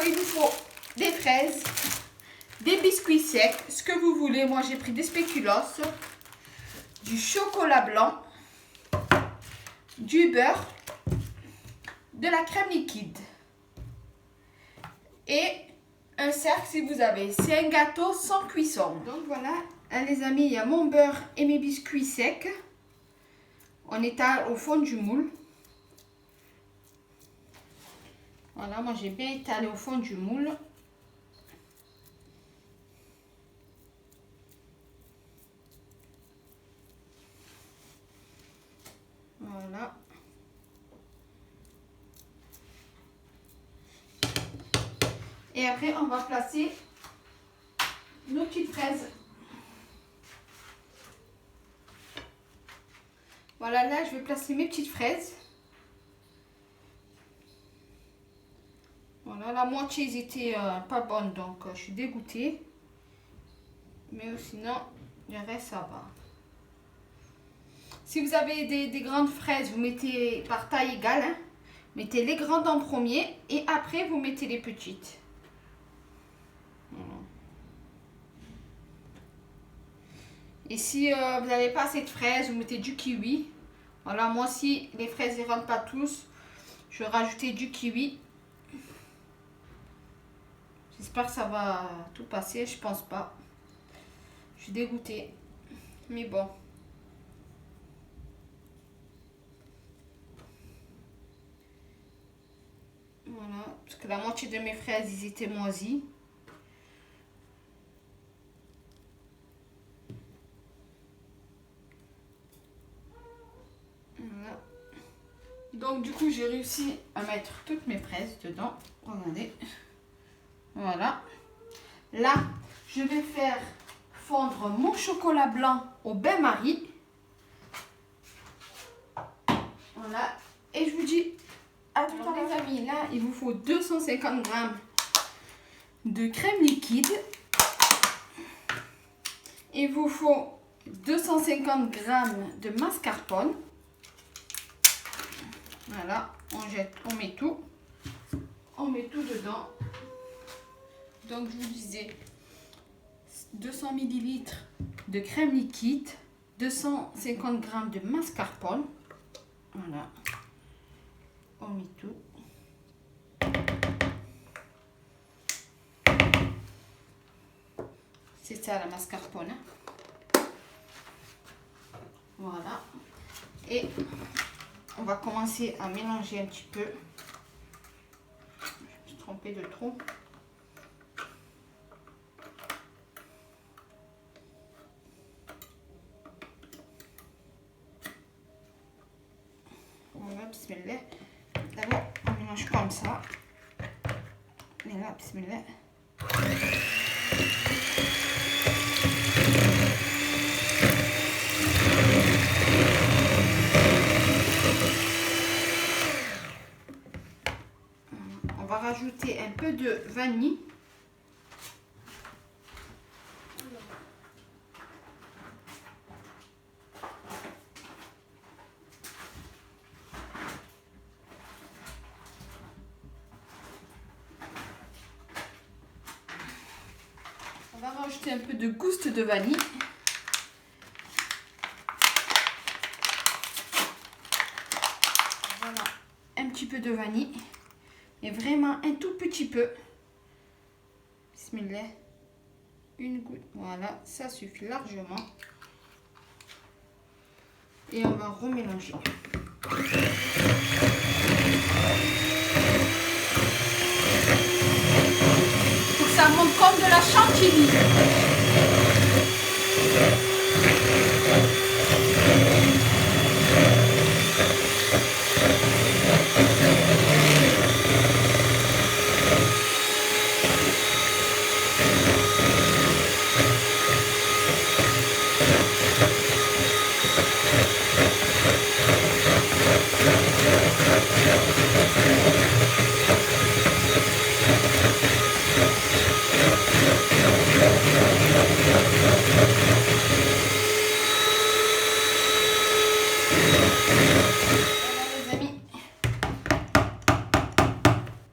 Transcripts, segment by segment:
il vous faut des fraises, des biscuits secs, ce que vous voulez. Moi, j'ai pris des spéculoos, du chocolat blanc, du beurre, de la crème liquide et un cercle si vous avez. C'est un gâteau sans cuisson. Donc voilà, hein, les amis, il y a mon beurre et mes biscuits secs. On étale au fond du moule. Voilà, moi j'ai bien étalé au fond du moule. Voilà. Et après, on va placer nos petites fraises. Voilà, là, je vais placer mes petites fraises. Voilà, la moitié, ils étaient pas bonnes, donc je suis dégoûtée. Mais sinon, le reste, ça va. Si vous avez des grandes fraises, vous mettez par taille égale. Hein. Mettez les grandes en premier et après, vous mettez les petites. Voilà. Et si vous n'avez pas assez de fraises, vous mettez du kiwi. Voilà, moi si les fraises ne rentrent pas tous, je vais rajouter du kiwi. J'espère que ça va tout passer, je pense pas. Je suis dégoûtée, mais bon. Voilà, parce que la moitié de mes fraises, ils étaient moisis. Voilà. Donc du coup, j'ai réussi à mettre toutes mes fraises dedans. Regardez. Voilà. Là, je vais faire fondre mon chocolat blanc au bain-marie. Voilà. Et je vous dis à tout à l'heure, les amis. Là, il vous faut 250 g de crème liquide. Il vous faut 250 g de mascarpone. Voilà, on jette, on met tout dedans. Donc je vous disais 200 ml de crème liquide, 250 g de mascarpone. Voilà, on met tout. C'est ça la mascarpone. Voilà. Et on va commencer à mélanger un petit peu. Je me suis trompée de trop. Voilà, bismillah. D'abord, on mélange comme ça. Et là, bismillah. On va rajouter un peu de vanille. On va rajouter un peu de gousse de vanille. Voilà, un petit peu de vanille. Et vraiment un tout petit peu. Bismillah. Une goutte. Voilà, ça suffit largement. Et on va remélanger. Pour que ça monte comme de la chantilly. Voilà les amis,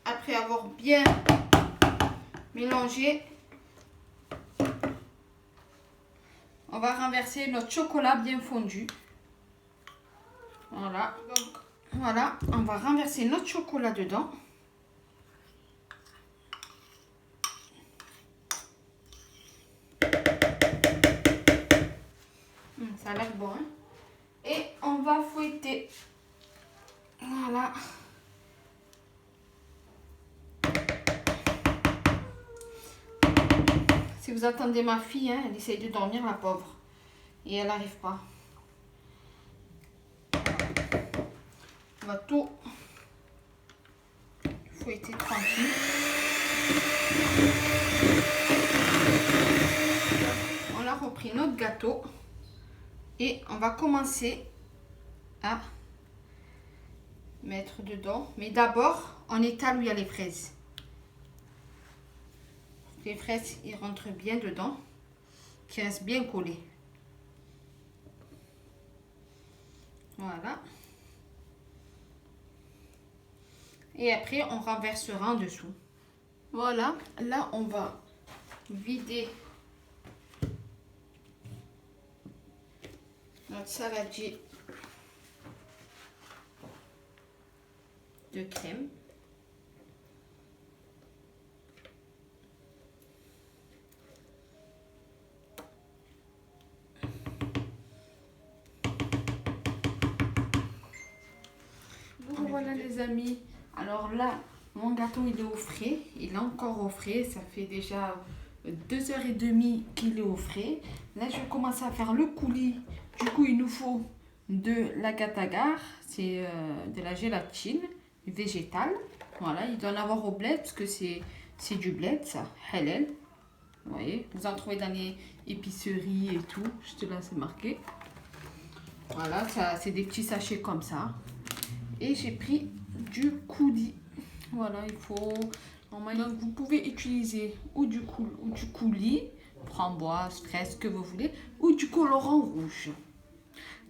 après avoir bien mélanger. On va renverser notre chocolat bien fondu. Voilà. Donc, voilà, on va renverser notre chocolat dedans. Ça a l'air bon, hein? Et on va fouetter. Voilà. Si vous attendez ma fille, hein, elle essaye de dormir, la pauvre. Et elle n'arrive pas. On va tout fouetter tranquille. On a repris notre gâteau. Et on va commencer à mettre dedans. Mais d'abord, on étale où il y a les fraises. Les fraises, ils rentrent bien dedans. Qui restent bien collés. Voilà. Et après, on renversera en dessous. Voilà. Là, on va vider notre saladier de crème. Voilà les amis, alors là mon gâteau il est au frais, il est encore au frais, ça fait déjà 2h30 qu'il est au frais. Là je vais commencer à faire le coulis, du coup il nous faut de l'agar-agar, c'est de la gélatine végétale. Voilà, il doit en avoir au bled parce que c'est du bled ça, halal. Vous voyez, vous en trouvez dans les épiceries et tout, juste là c'est marqué. Voilà, ça c'est des petits sachets comme ça. Et j'ai pris du coulis. Voilà, il faut... Donc, vous pouvez utiliser ou du coulis, framboise, fraise, ce que vous voulez, ou du colorant rouge.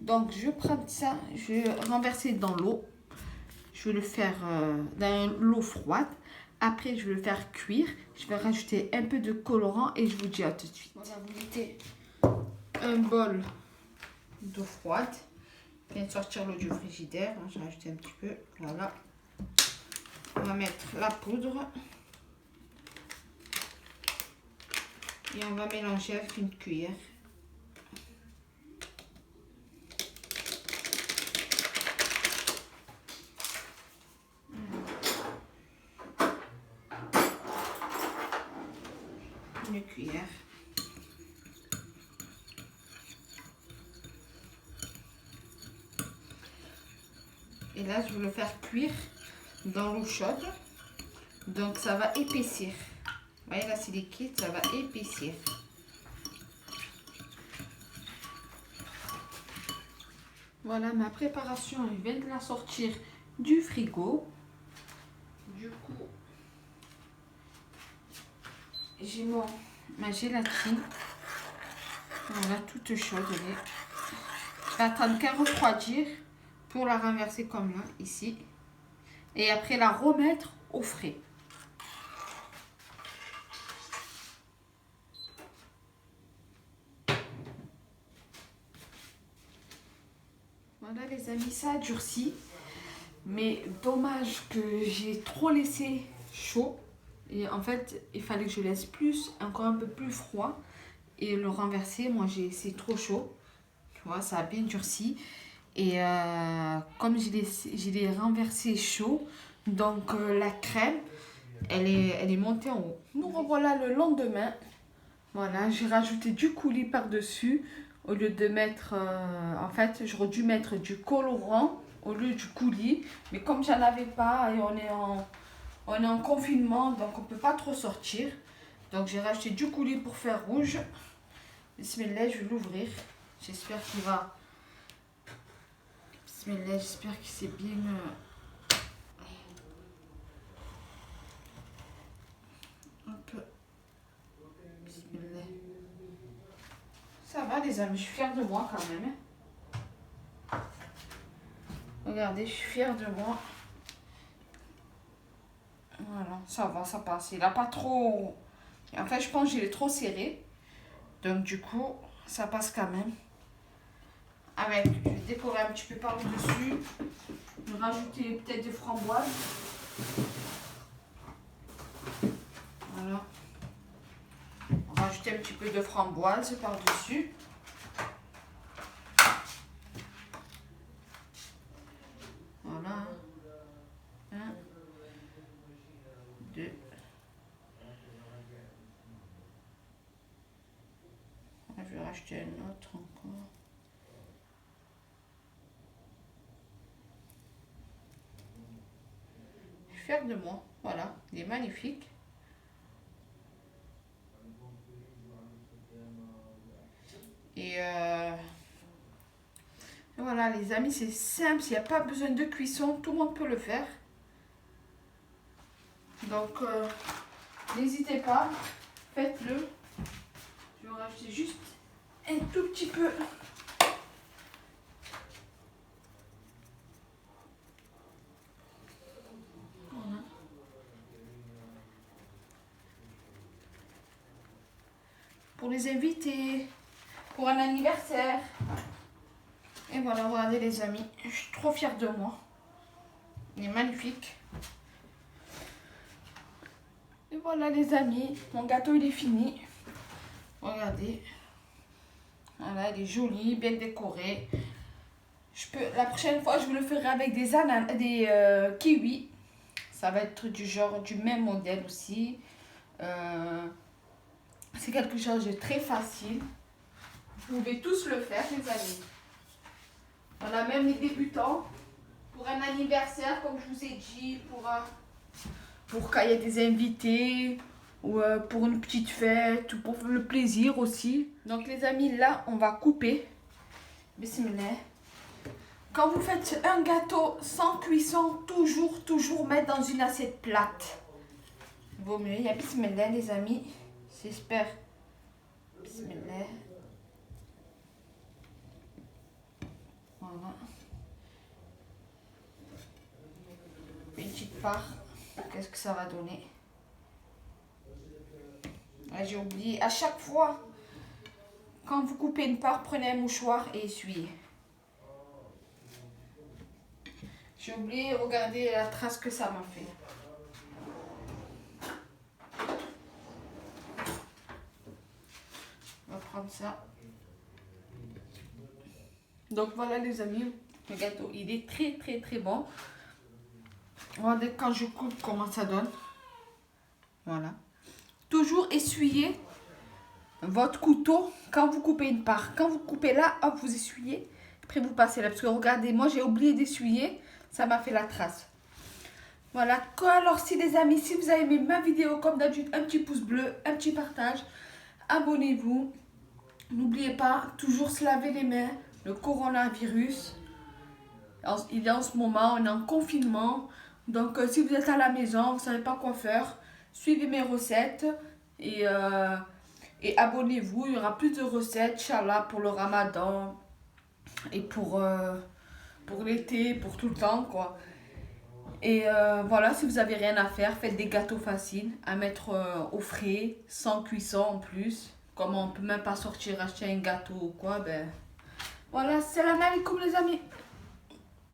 Donc, je prends ça, je vais renverser dans l'eau. Je vais le faire dans l'eau froide. Après, je vais le faire cuire. Je vais rajouter un peu de colorant et je vous dis à tout de suite. Voilà, vous mettez un bol d'eau froide. Je viens de sortir l'eau du frigidaire, j'ai rajouté un petit peu, voilà. On va mettre la poudre et on va mélanger avec une cuillère. Une cuillère. Et là, je vais le faire cuire dans l'eau chaude. Donc, ça va épaissir. Vous voyez, là, c'est liquide, ça va épaissir. Voilà, ma préparation, je viens de la sortir du frigo. Du coup, j'ai ma gélatine. Voilà, toute chaude. Je vais attendre qu'elle refroidir pour la renverser comme là, ici. Et après la remettre au frais. Voilà les amis, ça a durci. Mais dommage que j'ai trop laissé chaud. Et en fait, il fallait que je laisse plus, encore un peu plus froid. Et le renverser, moi c'est trop chaud. Tu vois, ça a bien durci. Et comme je l'ai renversé chaud, donc la crème, elle est montée en haut. Nous revoilà le lendemain. Voilà, j'ai rajouté du coulis par-dessus. Au lieu de mettre, en fait, j'aurais dû mettre du colorant au lieu du coulis. Mais comme j'en avais pas et on est en confinement, donc on peut pas trop sortir. Donc j'ai rajouté du coulis pour faire rouge. Bismillah, je vais l'ouvrir. J'espère qu'il va... Bismillah, j'espère qu'il s'est bien... Un peu... Bismillah. Ça va les amis, je suis fière de moi quand même. Regardez, je suis fière de moi. Voilà, ça va, ça passe. Il n'a pas trop Et en fait, je pense que je l'ai trop serré. Donc du coup, ça passe quand même. Avec, je vais décorer un petit peu par-dessus. Je vais rajouter peut-être des framboises. Voilà. Rajouter un petit peu de framboises par-dessus. Voilà. 1, 2. Je vais racheter un autre encore. Je suis fière de moi. Voilà, il est magnifique. Et voilà les amis, c'est simple, il n'y a pas besoin de cuisson, tout le monde peut le faire. Donc n'hésitez pas, faites-le. Je vais rajouter juste un tout petit peu. Voilà. Pour les invités, pour un anniversaire. Et voilà, regardez les amis, je suis trop fière de moi. Il est magnifique. Et voilà les amis, mon gâteau il est fini. Regardez. Voilà, il est joli, bien décoré. La prochaine fois, je vous le ferai avec des kiwis. Ça va être du genre, du même modèle aussi. C'est quelque chose de très facile. Vous pouvez tous le faire les amis. Voilà, même les débutants. Pour un anniversaire, comme je vous ai dit, pour quand il y a des invités, ou pour une petite fête, ou pour le plaisir aussi. Donc les amis, là, on va couper. Bismillah. Quand vous faites un gâteau sans cuisson, toujours mettre dans une assiette plate. Vaut mieux. Il y a bismillah les amis. J'espère. Bismillah. Voilà. Une petite part. Qu'est-ce que ça va donner? J'ai oublié. À chaque fois, quand vous coupez une part, prenez un mouchoir et essuyez. J'ai oublié, regardez la trace que ça m'a fait. On va prendre ça. Donc voilà les amis, le gâteau, il est très bon. Regardez quand je coupe comment ça donne. Voilà. Toujours essuyez votre couteau quand vous coupez une part. Quand vous coupez là, hop, vous essuyez. Après vous passez là. Parce que regardez, moi j'ai oublié d'essuyer. Ça m'a fait la trace. Voilà. Alors si les amis, si vous avez aimé ma vidéo, comme d'habitude, un petit pouce bleu, un petit partage. Abonnez-vous. N'oubliez pas, toujours se laver les mains. Le coronavirus, il est en ce moment, on est en confinement. Donc si vous êtes à la maison, vous ne savez pas quoi faire, suivez mes recettes et abonnez-vous. Il y aura plus de recettes, Inch'Allah, pour le Ramadan et pour l'été, pour tout le temps, quoi. Et voilà, si vous n'avez rien à faire, faites des gâteaux faciles à mettre au frais, sans cuisson en plus. Comme on ne peut même pas sortir acheter un gâteau ou quoi, ben... Voilà, salam alaikum les amis.